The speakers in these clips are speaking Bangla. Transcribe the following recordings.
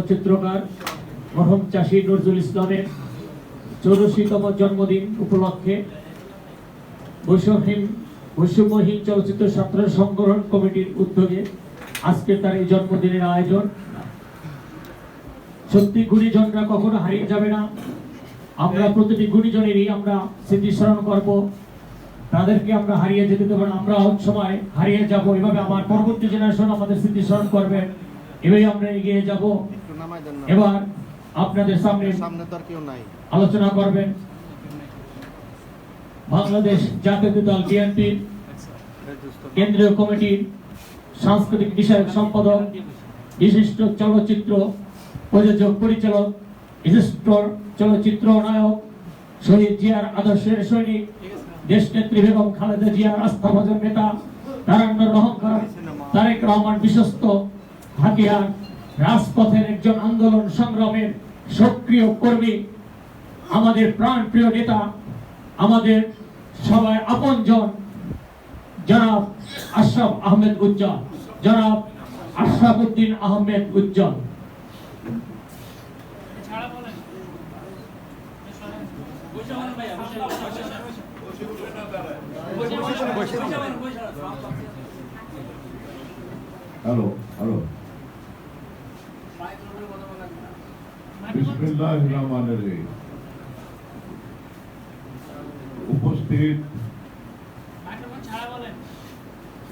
চিত্রকার মরহুম চাষী নজরুল ইসলামের 84তম জন্মদিন উপলক্ষে বৈষম্যহীন চলচ্চিত্র ছাত্র সংগঠন কমিটির উদ্যোগে আজকে তার এই জন্মদিনের আয়োজন। সত্যি গুণীজনরা কখনো হারিয়ে যাবে না। আমরা প্রতিটি গুণীজনেরই আমরা স্মৃতিস্মরণ করব, তাদেরকে আমরা হারিয়ে যেতে দেব না। আমরা অনেক সময় হারিয়ে যাব, এভাবে আমার পরবর্তী জেনারেশন আমাদের স্মৃতিস্মরণ করবেন, এভাবে আমরা এগিয়ে যাব। এবার আপনাদের সামনে আলোচনা করবেন বাংলাদেশ জাতীয় দল বিএনপি কেন্দ্রীয় কমিটির সাংস্কৃতিক বিষয়ক সম্পাদক, বিশিষ্ট চলচ্চিত্র প্রযোজক পরিচালক, বিশিষ্ট চলচ্চিত্র নায়ক, শহীদ জিয়ার আদর্শের সৈনিক, দেশনেত্রী বেগম খালেদা জিয়ার আস্থাভাজন নেতা, তারান্নর অহংকার তারেক রহমান বিশ্বস্ত হাতিয়ার, রাজপথের একজন আন্দোলন সংগ্রামের সক্রিয় কর্মী, আমাদের প্রাণপ্রিয় নেতা, আমাদের সবাই আপনজন জনাব আশরাফ আহমেদ উজ্জ্বল, জনাব আশরাফউদ্দিন আহমেদ উজ্জ্বল। হ্যালো হ্যালো বিসমিল্লাহির রহমানির রহিম। উপস্থিত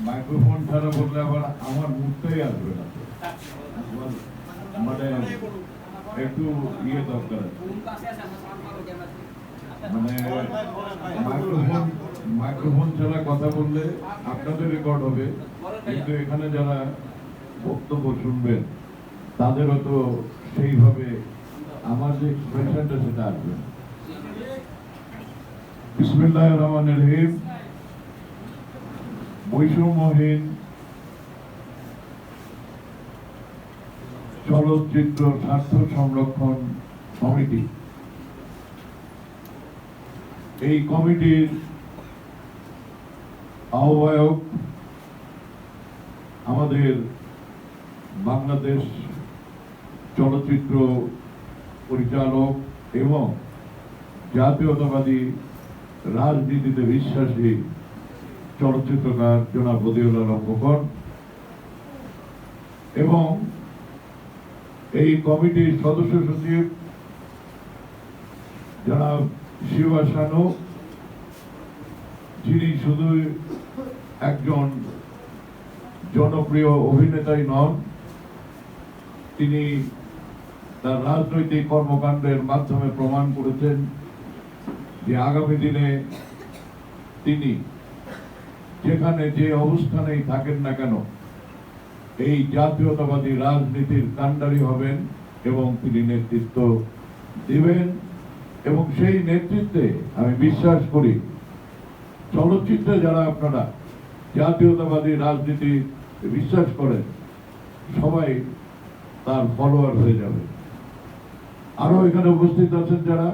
মাইক্রোফোন ছাড়া বললে আবার আমার মুখটাই আসবে না, মানে একটু ইয়ে দরকার আছে, মানে মাইক্রোফোন ছাড়া কথা বললে আপনাদের রেকর্ড হবে, কিন্তু এখানে যারা বক্তব্য শুনবেন তাদেরও তো সেইভাবে আমার যে এক্সপ্রেশনটা সেটা আসবে। বিসমিল্লাহির রহমানির রহিম। বৈষম্যহীন চলচ্চিত্র স্বার্থ সংরক্ষণ কমিটি, এই কমিটির আহ্বায়ক আমাদের বাংলাদেশ চলচ্চিত্র পরিচালক এবং জাতীয়তাবাদী রাজনীতিতে বিশ্বাসী চলচ্চিত্রকার জনাব বদিউল আলম খোকন এবং এই কমিটির সদস্য সচিব জনাব শিবা শানু, যিনি শুধু একজন জনপ্রিয় অভিনেতাই নন, তিনি তার রাজনৈতিক কর্মকাণ্ডের মাধ্যমে প্রমাণ করেছেন যে আগামী দিনে তিনি যেখানে যে অবস্থানেই থাকেন না কেন এই জাতীয়তাবাদী রাজনীতির কাণ্ডারি হবেন এবং তিনি নেতৃত্ব দিবেন। এবং সেই নেতৃত্বে আমি বিশ্বাস করি চলচ্চিত্রে যারা আপনারা জাতীয়তাবাদী রাজনীতি বিশ্বাস করেন সবাই তার ফলোয়ার হয়ে যাবে। আরো এখানে উপস্থিত আছেন যারা,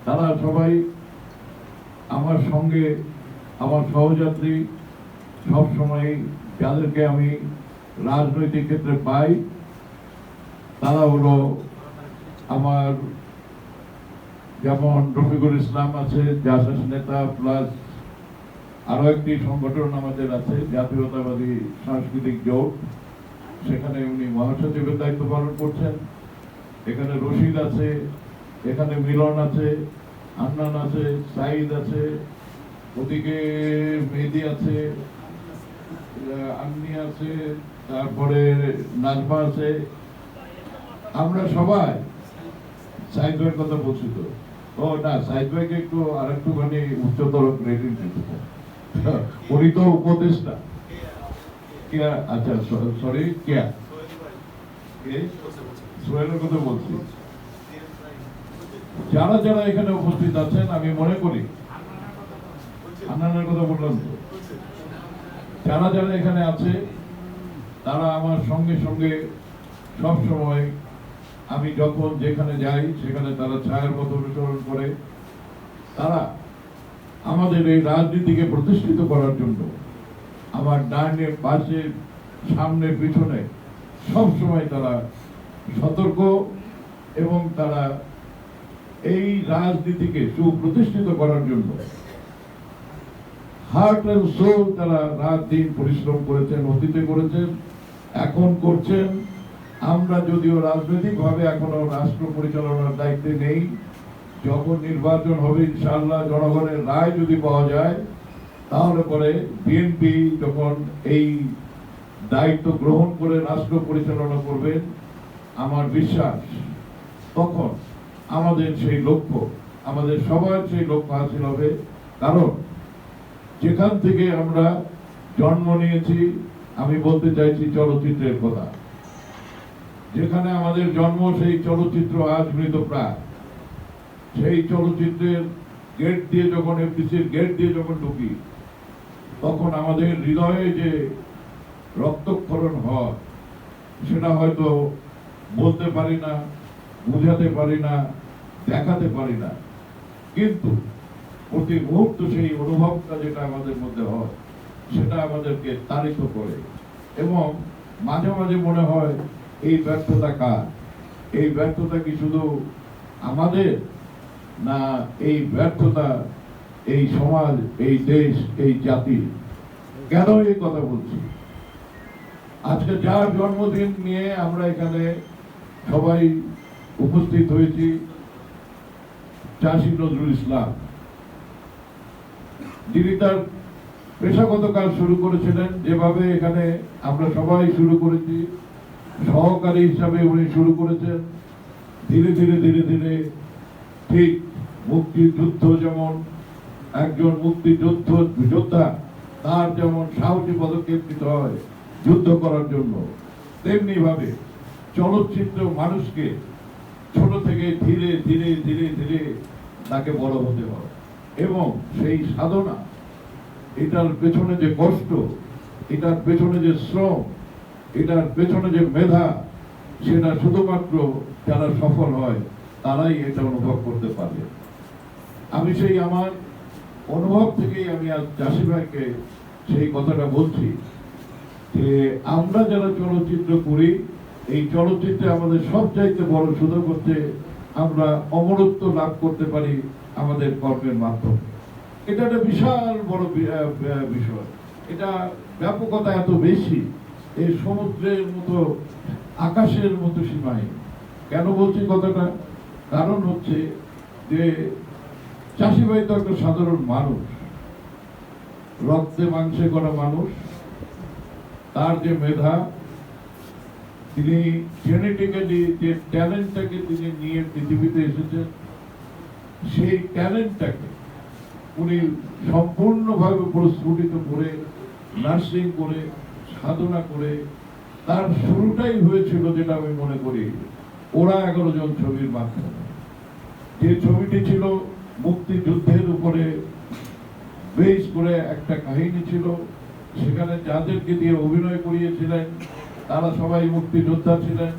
তারা সবাই আমার সঙ্গে, আমার সহযাত্রী, সবসময় যাদেরকে আমি রাজনৈতিক ক্ষেত্রে পাই তারা হলো আমার, যেমন রফিকুল ইসলাম আছে জাসাস নেতা, প্লাস আরো একটি সংগঠন আমাদের আছে জাতীয়তাবাদী সাংস্কৃতিক জোট, সেখানে উনি মহাসচিবের দায়িত্ব পালন করছেন। এখানে রশিদ আছে, এখানে মিলন আছে, আন্নান আছে, সাইদ আছে, ওদিকে মেহেদি আছে, আন্নি আছে, তারপরে নাজমা আছে। আমরা সবাই সাইদ ভাইয়ের কথা বলছি তো, ও না, সাইদ ভাইকে একটু আর একটুখানি উচ্চতর রেটিং দিতে, উনি তো উপদেষ্টা। আচ্ছা সরি, সোহেলের কথা বলছি। যারা যারা এখানে উপস্থিত আছেন, আমি মনে করি আন্নানের কথা বললাম তো, যারা যারা এখানে আছে তারা আমার সঙ্গে সঙ্গে সব সময়, আমি যখন যেখানে যাই সেখানে তারা ছায়ার মতো অনুসরণ করে, তারা আমাদের এই রাজনীতিকে প্রতিষ্ঠিত করার জন্য আমার ডানে পাশে সামনে পিছনে সব সময় তারা সতর্ক এবং তারা এই রাজনীতিকে সুপ্রতিষ্ঠিত করার জন্য হার্ট এন্ড সোল তারা রাত দিন পরিশ্রম করেছেন, অতীতে করেছেন, এখন করছেন। আমরা যদিও রাজনৈতিকভাবে এখনো রাষ্ট্র পরিচালনার দায়িত্বে নেই, যখন নির্বাচন হবে ইনশাআল্লাহ জনগণের রায় যদি পাওয়া যায়, তাহলে পরে বিএনপি যখন এই দায়িত্ব গ্রহণ করে রাষ্ট্র পরিচালনা করবেন, আমার বিশ্বাস তখন আমাদের সেই লক্ষ্য, আমাদের সবার সেই লক্ষ্য হাসিল হবে। কারণ যেখান থেকে আমরা জন্ম নিয়েছি, আমি বলতে চাইছি চলচ্চিত্রের কথা, যেখানে আমাদের জন্ম, সেই চলচ্চিত্র আজ মৃতপ্রায়। সেই চলচ্চিত্রের গেট দিয়ে যখন, এফডিসির গেট দিয়ে যখন ঢুকি, তখন আমাদের হৃদয়ে যে রক্তক্ষরণ হয় সেটা হয়তো বলতে পারি না, বুঝাতে পারি না, দেখাতে পারি না, কিন্তু প্রতি মুহূর্ত সেই অনুভবটা যেটা আমাদের মধ্যে হয় সেটা আমাদেরকে তাড়িত করে। এবং মাঝে মাঝে মনে হয় এই ব্যর্থতা কার? এই ব্যর্থতা কি শুধু আমাদের, না এই ব্যর্থতা এই সমাজ, এই দেশ, এই জাতি? কেন এই কথা বলছি? আজকে যার জন্মদিন নিয়ে আমরা এখানে সবাই উপস্থিত হয়েছি, চাষী নজরুল ইসলাম, যিনি তার পেশাগত কাজ শুরু করেছিলেন, যেভাবে এখানে আমরা সবাই শুরু করেছি, সহকারী হিসাবে উনি শুরু করেছেন। ধীরে ধীরে ধীরে ধীরে ঠিক মুক্তিযুদ্ধ যেমন একজন যোদ্ধা তার যেমন সাহসী পদক্ষেপ নিতে হয় যুদ্ধ করার জন্য, তেমনি ভাবে চলচ্চিত্র মানুষকে ছোট থেকে ধীরে ধীরে ধীরে ধীরে তাকে বড় হতে হয়। এবং সেই সাধনা, এটার পেছনে যে কষ্ট, এটার পেছনে যে শ্রম, এটার পেছনে যে মেধা, সেটা শুধুমাত্র যারা সফল হয় তারাই এটা অনুভব করতে পারে। আমি সেই আমার অনুভব থেকেই আমি আজ চাষী ভাইকে সেই কথাটা বলছি যে আমরা যারা চলচ্চিত্র করি, এই চলচ্চিত্রে আমাদের সবচাইতে বড় সুযোগ হচ্ছে আমরা অমরত্ব লাভ করতে পারি আমাদের কর্মের মাধ্যমে। এটা একটা বিশাল বড় বিষয়, এটা ব্যাপকতা এত বেশি, এই সমুদ্রের মতো, আকাশের মতো সীমাহীন। কেন বলছি কথাটা? কারণ হচ্ছে যে চাষী ভাই তো একটা সাধারণ মানুষ, রক্তে মাংসে করা মানুষ। তার যে মেধা, তিনি জেনেটিক্যালি যে ট্যালেন্টটাকে তিনি নিয়ে পৃথিবীতে এসেছেন, সেই ট্যালেন্টটাকে উনি সম্পূর্ণভাবে প্রস্ফুটিত করে, নার্সিং করে, সাধনা করে, তার শুরুটাই হয়েছিল যেটা আমি মনে করি ওরা 11 জন ছবির মাধ্যমে। যে ছবিটি ছিল মুক্তিযুদ্ধের উপরে বেশ করে একটা কাহিনী ছিল, সেখানে যাদেরকে দিয়ে অভিনয় করিয়েছিলেন তারা সবাই মুক্তিযোদ্ধা ছিলেন।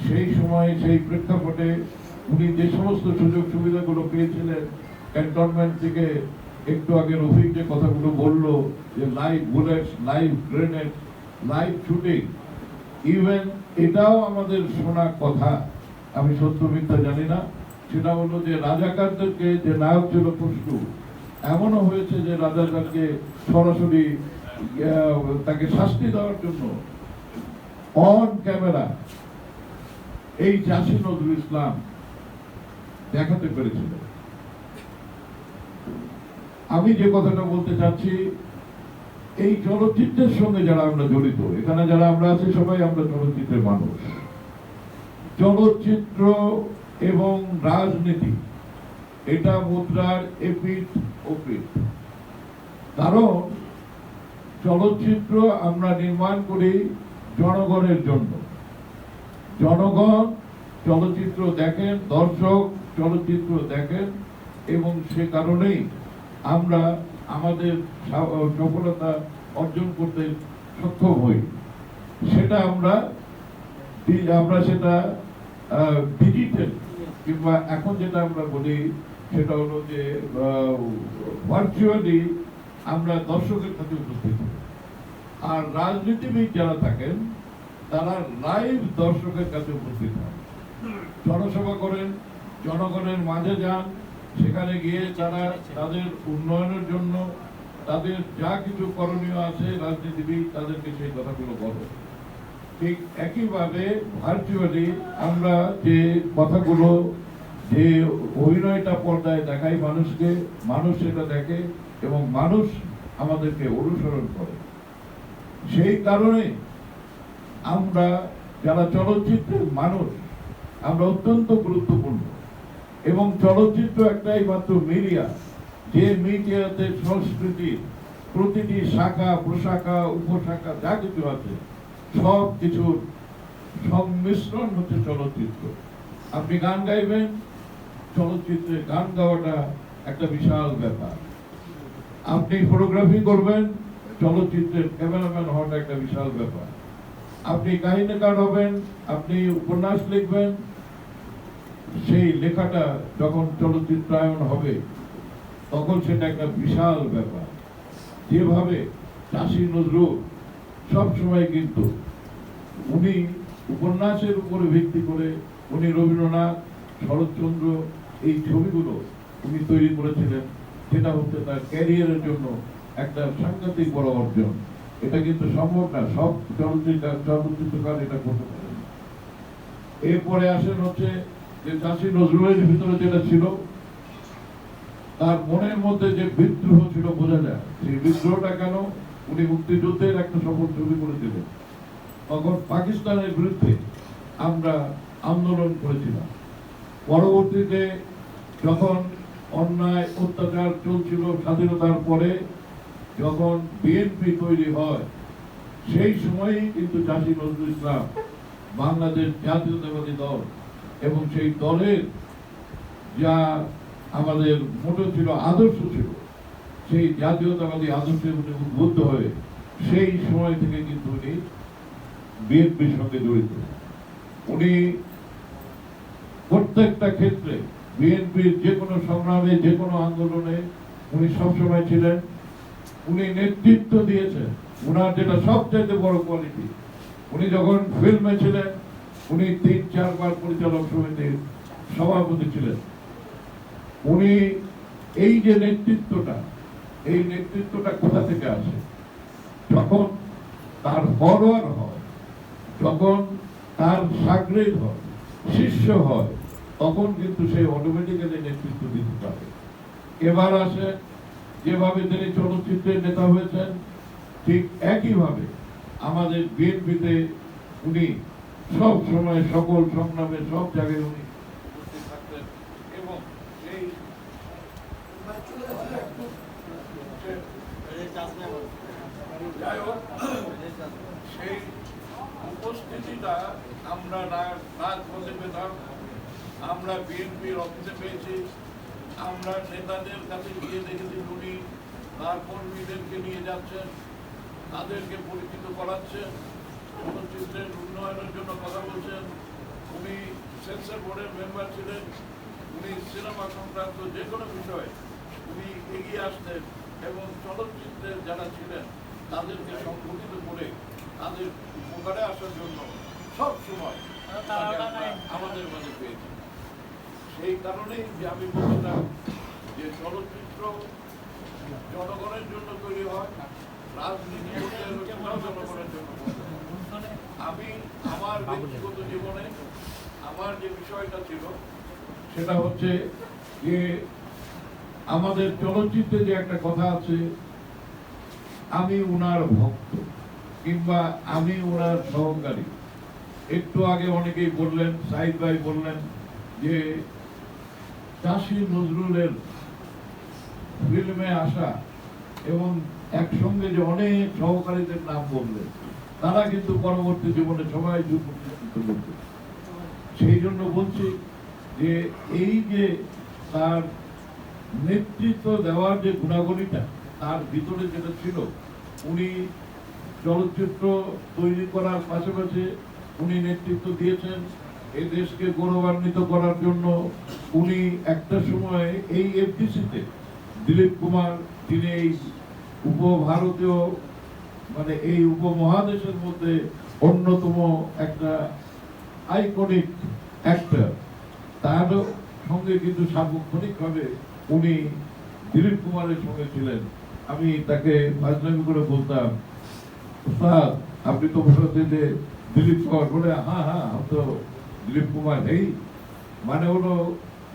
সেই সময়ে সেই প্রেক্ষাপটে উনি যে সমস্ত সুযোগ সুবিধাগুলো পেয়েছিলেন, ক্যান্টনমেন্ট থেকে একটু আগে রফিক যে কথাগুলো বললো, যে live bullets, live grenade, live shooting, even এটাও আমাদের শোনা কথা, আমি সত্য মিথ্যা জানি না, সেটা হলো যে রাজাকারদেরকে, যে নায়ক ছিল পশু, এমনও হয়েছে যে রাজাকারকে সরাসরি তাকে শাস্তি দেওয়ার জন্য অন ক্যামেরা এই চাষী নজরুল ইসলাম দেখাতে পেরেছিল। আমি যে কথাটা বলতে চাচ্ছি, এই চলচ্চিত্রের সঙ্গে যারা আমরা জড়িত, এখানে যারা আমরা আছি সবাই আমরা চলচ্চিত্রের মানুষ। চলচ্চিত্র এবং রাজনীতি এটা মুদ্রার এপিঠ ওপিঠ। কারণ চলচ্চিত্র আমরা নির্মাণ করি জনগণের জন্য। জনগণ চলচ্চিত্র দেখেন, দর্শক চলচ্চিত্র দেখেন, এবং সে কারণেই আমরা আমাদের সফলতা অর্জন করতে সক্ষম হই। সেটা আমরা সেটা ডিজিটাল, কিংবা এখন যেটা আমরা বলি সেটা হলো যে ভার্চুয়ালি আমরা দর্শকের কাছে উপস্থিত হই। আর রাজনীতিবিদ যারা থাকেন তারা লাইভ দর্শকের কাছে উপস্থিত হন, জনসভা করেন, জনগণের মাঝে যান, সেখানে গিয়ে তারা তাদের উন্নয়নের জন্য তাদের যা কিছু করণীয় আছে রাজনীতিবিদ তাদেরকে সেই কথাগুলো বলে। ঠিক একইভাবে ভার্চুয়ালি আমরা যে কথাগুলো, যে অভিনয়টা পর্দায় দেখাই মানুষকে, মানুষ সেটা দেখে এবং মানুষ আমাদেরকে অনুসরণ করে। সেই কারণে আমরা যারা চলচ্চিত্রের মানুষ, আমরা অত্যন্ত গুরুত্বপূর্ণ। এবং চলচ্চিত্র একটাই মাত্র মিডিয়া, যে মিডিয়াতে সংস্কৃতির প্রতিটি শাখা প্রশাখা উপশাখা যা কিছু আছে সব কিছুর সংমিশ্রণ হচ্ছে চলচ্চিত্র। আপনি গান গাইবেন, চলচ্চিত্রে গান গাওয়াটা একটা বিশাল ব্যাপার। আপনি ফটোগ্রাফি করবেন, চলচ্চিত্রের ক্যামেরাম্যান হওয়াটা একটা বিশাল ব্যাপার। আপনি কাহিনীকার হবেন, আপনি উপন্যাস লিখবেন, সেই লেখাটা যখন চলচ্চিত্রায়ন হবে তখন সেটা একটা বিশাল ব্যাপার। যেভাবে চাষী নজরুল সবসময় কিন্তু উনি উপন্যাসের উপরে ভিত্তি করে উনি রবীন্দ্রনাথ, শরৎচন্দ্র এই ছবিগুলো উনি তৈরি করেছিলেন, সেটা হচ্ছে তার ক্যারিয়ারের জন্য একটা সাংঘাতিক বড় অর্জন। এটা কিন্তু সম্ভব না, সব চলচ্চিত্রকার এটা করতে পারেন। এরপরে আসেন হচ্ছে যে চাষী নজরুলের ভিতরে যেটা ছিল, তার মনের মধ্যে যে বিদ্রোহ ছিল বোঝা যায়। সেই বিদ্রোহটা কেন? উনি মুক্তিযুদ্ধের একটা সফল ছবি করেছিলেন, তখন পাকিস্তানের বিরুদ্ধে আমরা আন্দোলন করেছিলাম। পরবর্তীতে যখন অন্যায় অত্যাচার চলছিল স্বাধীনতার পরে, যখন বিএনপি তৈরি হয়, সেই সময়ই কিন্তু চাষী নজরুল ইসলাম বাংলাদেশ জাতীয়তাবাদী দল এবং সেই দলের যা আমাদের মোটো ছিল, আদর্শ ছিল, সেই জাতীয়তাবাদী আদর্শে উনি উদ্বুদ্ধ হয়ে সেই সময় থেকে কিন্তু উনি বিএনপির সঙ্গে জড়িত। উনি প্রত্যেকটা ক্ষেত্রে বিএনপির যে কোনো সংগ্রামে, যে কোনো আন্দোলনে উনি সবসময় ছিলেন। উনি নেতৃত্ব দিয়েছেন, উনার যেটা সবচাইতে বড় কোয়ালিটি, উনি যখন ফিল্মে ছিলেন উনি 3-4 বার পরিচালক সমিতির সভাপতি ছিলেন। উনি এই যে নেতৃত্বটা, এই নেতৃত্বটা কোথা থেকে আসে? যখন তার ফলোয়ার হয়, যখন তার সাগরেদ হয়, শিষ্য হয়, তখন কিন্তু সেই অটোমেটিক্যালি নেতৃত্ব দিতে পারে। এবার আসে যেভাবে তিনি চলচ্চিত্রের নেতা হয়েছেন, ঠিক একইভাবে আমাদের বিএনপিতে উনি সব সময় সকল সংগ্রামে সব জায়গায় উনি উপস্থিত থাকতেন এবং সেই যাই হোক, সেই উপস্থিতিটা আমরা রাজপথে পেতাম, আমরা বিএনপির অফিসে পেয়েছি, আমরা নেতাদের কাছে গিয়ে দেখেছি উনি তার কর্মীদেরকে নিয়ে যাচ্ছেন, তাদেরকে পরিচিত করাচ্ছেন, চলচ্চিত্রের উন্নয়নের জন্য কথা বলছেন। উনি সেন্সর বোর্ডের মেম্বার ছিলেন, উনি সিনেমা সংক্রান্ত যে কোনো বিষয়ে উনি এগিয়ে আসতেন এবং চলচ্চিত্রের যারা ছিলেন তাদেরকে সংগঠিত করে তাদের উপকারে আসার জন্য সব সময় আমাদের মাঝে পেয়েছি। সেই কারণেই যে আমি বলছিলাম যে চলচ্চিত্র জনগণের জন্য তৈরি হয়, রাজনীতি জনগণের জন্য। আমি আমার ব্যক্তিগত জীবনে আমার যে বিষয়টা ছিল সেটা হচ্ছে যে আমাদের চলচ্চিত্রে যে একটা কথা আছে, আমি উনার ভক্ত কিংবা আমি উনার সহকারী। একটু আগে অনেকেই বললেন, সাইদ ভাই বললেন যে চাষী নজরুলের ফিল্মে আসা এবং একসঙ্গে যে অনেক সহকারীদের নাম বললেন, তারা কিন্তু পরবর্তী জীবনে সবাই সুপ্রতিষ্ঠিত করবে। সেই জন্য বলছি যে এই যে তার নেতৃত্ব দেওয়ার যে গুণাবলীটা তার ভিতরে যেটা ছিল, উনি চলচ্চিত্র তৈরি করার পাশাপাশি উনি নেতৃত্ব দিয়েছেন এই দেশকে গৌরবান্বিত করার জন্য। উনি একটা সময় এই এফডিসিতে দিলীপ কুমার, তিনি এই উপভারতীয় মানে এই উপমহাদেশের মধ্যে অন্যতম একটা আইকনিক অ্যাক্টর, তার সঙ্গে কিন্তু সার্বক্ষণিকভাবে উনি দিলীপ কুমারের সঙ্গে ছিলেন। আমি তাকে ফাজলামি করে বলতাম, উস্তাদ আপনি তো বলতে যে দিলীপ কুমার, বলে হ্যাঁ হ্যাঁ हम तो দিলীপ কুমার এই মানে হলো,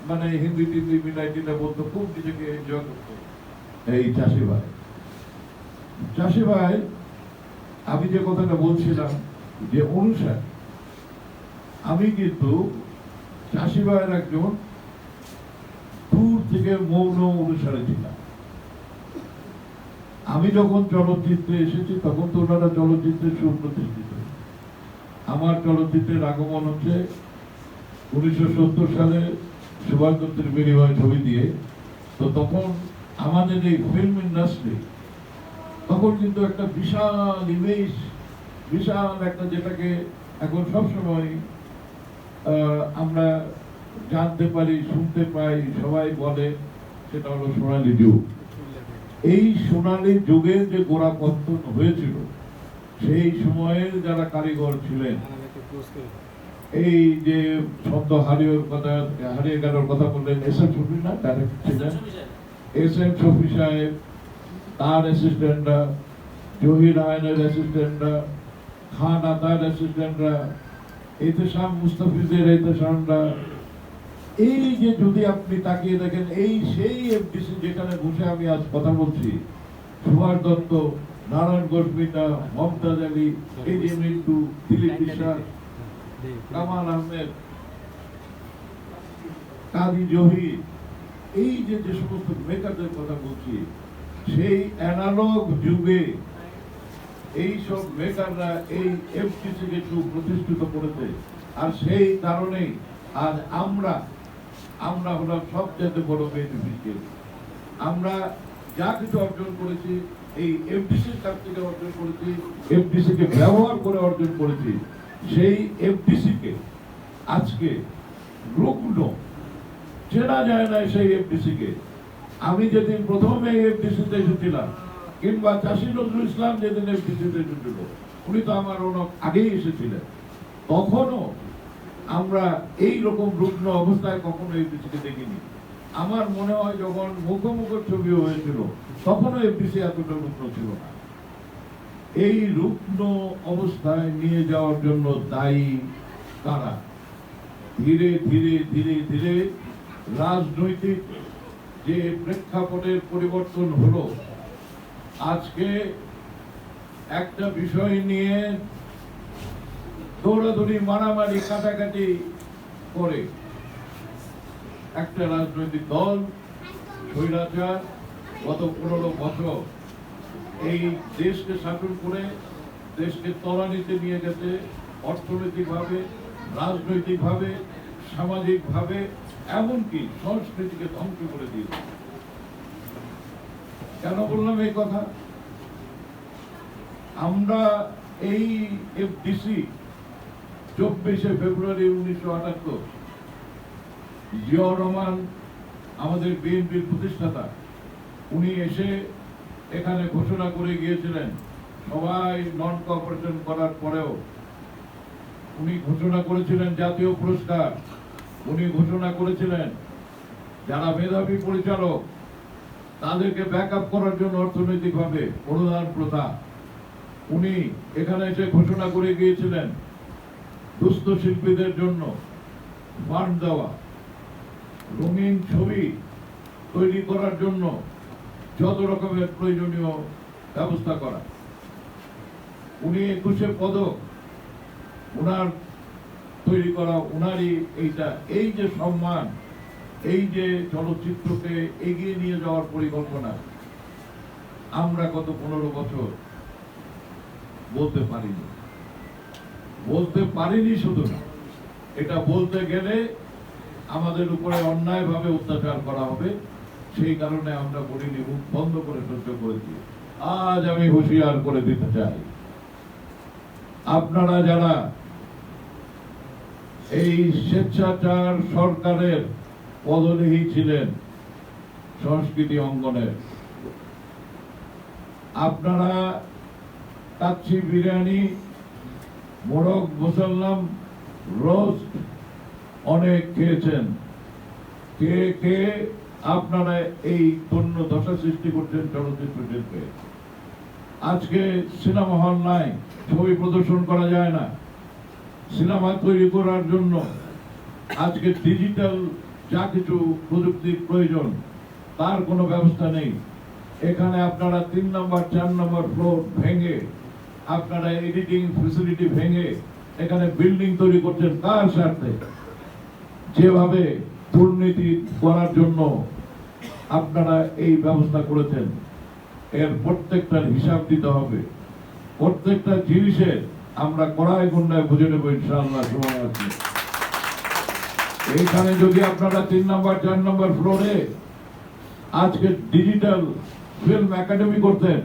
মানে হিন্দি টিন্দি মিলাই টিলা বলতো, খুব নিজেকে এনজয় করতো। এই চাষি ভাই, আমি যে কথাটা বলছিলাম যে অনুসার, আমি কিন্তু চাষি ভাইয়ের একজন দূর থেকে মৌন অনুসারে ছিলাম। আমি যখন চলচ্চিত্রে এসেছি তখন তো ওনারা চলচ্চিত্রের সুপ্রতিষ্ঠিত। আমার চলচ্চিত্রের আগমন হচ্ছে 1970 সালে সুভাষ দত্তের বিনিময় ছবি দিয়ে। তো তখন আমাদের এই ফিল্ম ইন্ডাস্ট্রি তখন কিন্তু একটা বিশাল ইমেজ, বিশাল একটা, যেটাকে এখন সবসময় আমরা জানতে পারি, শুনতে পাই, সবাই বলে, সেটা হলো সোনালী যুগ। এই সোনালী যুগের যে গোড়াপত্তন হয়েছিল, সেই সময়ের যারা কারিগর ছিলেন, এই যে শব্দ হারিয়ে গেল কথা বললেন, এস এম শফি না ডাইরেক্টর ছিলেন, এস এম শফি সাহেব, তার অ্যাসিস্ট্যান্টরা, জহির আয়নের অ্যাসিস্ট্যান্টরা, খান আতার অ্যাসিস্ট্যান্টরা, এহতেশাম মুস্তাফিজের এহতেশামরা, এই যে যদি আপনি তাকিয়ে দেখেন, এই সেই এফডিসি যেখানে বসে আমি আজ কথা বলছি, সুভাষ দত্ত, নারায়ণ গোস্বামী, মমতাজ আলী, এই যে মিন্টু, দিলীপ বিশ্বাস, কামাল আহমেদ, কাজী জহির, এই যে যে সমস্ত মেকারদের কথা বলছি, সেই অ্যানালগ যুগে এই সব মেকাররা এই এফডিসি কে প্রতিষ্ঠিত করেছে। আর সেই কারণেই আজ আমরা হলাম সবচেয়ে বড় বেনিফিশিয়ারি। আমরা যা কিছু অর্জন করেছি এই এফডিসির কাছ থেকে অর্জন করেছি, এফডিসি কে ব্যবহার করে অর্জন করেছি। সেই এফডিসি কে আজকে রুগ্ন, চেনা যায় না সেই এফডিসি কে। আমি যেদিন প্রথমে এফডিসিতে এসেছিলাম, কিংবা চাষী নজরুল ইসলাম যেদিন এফডিসিতে এসেছিল, উনি তো আমার অনেক আগেই এসেছিলেন, তখনও আমরা এই রকম রুগ্ন অবস্থায় কখনো এফডিসিকে দেখিনি। আমার মনে হয় যখন মুখোমুখি ছবি হয়েছিল তখনও এফডিসি এতটা রুগ্ন ছিল না। এই রুগ্ন অবস্থায় নিয়ে যাওয়ার জন্য দায়ী কারা? ধীরে ধীরে ধীরে ধীরে রাজনৈতিক যে প্রেক্ষাপটের পরিবর্তন হলো, আজকে একটা বিষয় নিয়ে দৌড়াদৌড়ি, মারামারি, কাটাকাটি করে একটা রাজনৈতিক দল স্বৈরাচার গত 15 বছর এই দেশকে শাসন করে দেশকে তলানিতে নিয়ে গেছে, অর্থনৈতিকভাবে, রাজনৈতিকভাবে, সামাজিকভাবে, এমনকি সংস্কৃতিকে ধ্বংস করে দিয়েছে। কেন বললাম এই কথা? আমরা এই এফডিসি 24শে ফেব্রুয়ারি 1978, জিয়াউর রহমান আমাদের বিএনপির প্রতিষ্ঠাতা, উনি এসে এখানে ঘোষণা করে গিয়েছিলেন, সবাই নন কোঅপারেশন করার পরেও উনি ঘোষণা করেছিলেন জাতীয় পুরস্কার, উনি ঘোষণা করেছিলেন যারা মেধাবী পরিচালক তাদেরকে ব্যাকআপ করার জন্য অর্থনৈতিকভাবে অনুদান প্রথা। উনি এখানে এসে ঘোষণা করে গিয়েছিলেন দুস্থ শিল্পীদের জন্য ফান্ড দেওয়া, রঙিন ছবি তৈরি করার জন্য যত রকমের প্রয়োজনীয় ব্যবস্থা করা। উনি 21শে পদক ওনার তৈরি করা, ওনারই এইটা, এই যে সম্মান, এই যে চলচ্চিত্রকে এগিয়ে নিয়ে যাওয়ার পরিকল্পনা, আমরা গত 15 বছর বলতে পারিনি। শুধু না, এটা বলতে গেলে আমাদের উপরে অন্যায়ভাবে অত্যাচার করা হবে, সেই কারণে আমরা বলিনি, মুখ বন্ধ করে সহ্য করেছি। আজ আমি হুঁশিয়ার করে দিতে চাই, আপনারা যারা এই স্বেচ্ছাচার সরকারের পদলেহী ছিলেন সংস্কৃতি অঙ্গনের, আপনারা কাচ্চি বিরিয়ানি মোরগ মুসাল্লাম রোস্ট অনেক খেয়েছেন। কে কে আপনারা এই পণ্য দশা সৃষ্টি করছেন চলচ্চিত্র শিল্পে। আজকে সিনেমা হল নাই, ছবি প্রদর্শন করা যায় না। সিনেমা তৈরি করার জন্য আজকে ডিজিটাল যা কিছু প্রযুক্তির প্রয়োজন তার কোনো ব্যবস্থা নেই। এখানে আপনারা 3 নম্বর 4 নম্বর ফ্লোর ভেঙে, আপনারা এডিটিং ফেসিলিটি ভেঙে এখানে বিল্ডিং তৈরি করছেন কার স্বার্থে? যেভাবে দুর্নীতি করার জন্য আপনারা এই ব্যবস্থা করেছেন, এর প্রত্যেকটার হিসাব দিতে হবে। প্রত্যেকটা জিনিসের আমরা কড়াই গুন্ডায় বুঝে নেবো ইনশাআল্লাহ, সময় আছে। এইখানে যদি আপনারা 3 নম্বর 4 নম্বর ফ্লোরে আজকে ডিজিটাল ফিল্ম একাডেমি করতেন,